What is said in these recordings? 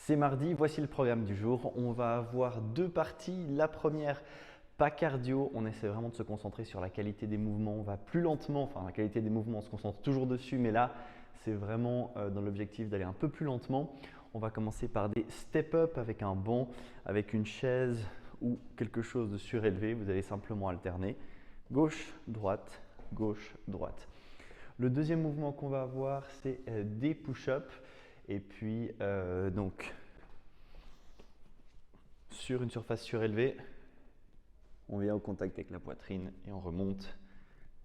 C'est mardi, voici le programme du jour. On va avoir deux parties. La première, pas cardio, on essaie vraiment de se concentrer sur la qualité des mouvements. On va plus lentement, enfin la qualité des mouvements, on se concentre toujours dessus, mais là, c'est vraiment dans l'objectif d'aller un peu plus lentement. On va commencer par des step-up avec un banc, avec une chaise ou quelque chose de surélevé. Vous allez simplement alterner gauche, droite, gauche, droite. Le deuxième mouvement qu'on va avoir, c'est des push-ups. Et puis, donc, sur une surface surélevée, on vient au contact avec la poitrine et on remonte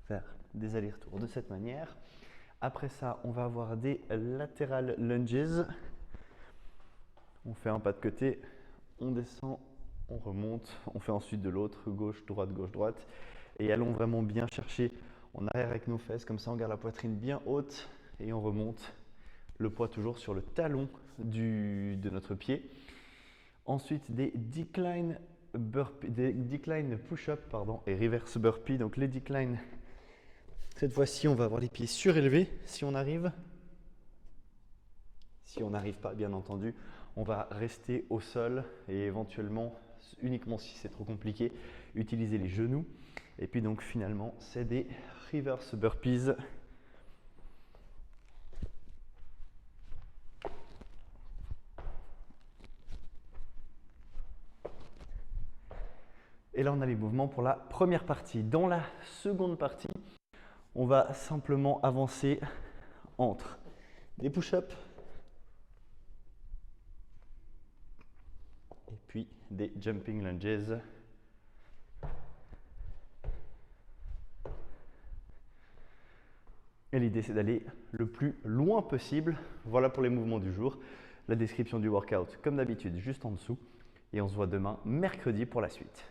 vers des allers-retours de cette manière. Après ça, on va avoir des lateral lunges. On fait un pas de côté, on descend, on remonte, on fait ensuite de l'autre, gauche, droite. Et allons vraiment bien chercher en arrière avec nos fesses, comme ça on garde la poitrine bien haute et on remonte. Le poids toujours sur le talon de notre pied. Ensuite, des decline push-up et reverse burpee. Donc les decline, cette fois-ci, on va avoir les pieds surélevés si on arrive. Si on n'arrive pas, bien entendu, on va rester au sol et éventuellement, uniquement si c'est trop compliqué, utiliser les genoux. Et puis donc finalement, c'est des reverse burpees. Et là, on a les mouvements pour la première partie. Dans la seconde partie, on va simplement avancer entre des push-ups et puis des jumping lunges. Et l'idée, c'est d'aller le plus loin possible. Voilà pour les mouvements du jour. La description du workout, comme d'habitude, juste en dessous. Et on se voit demain, mercredi, pour la suite.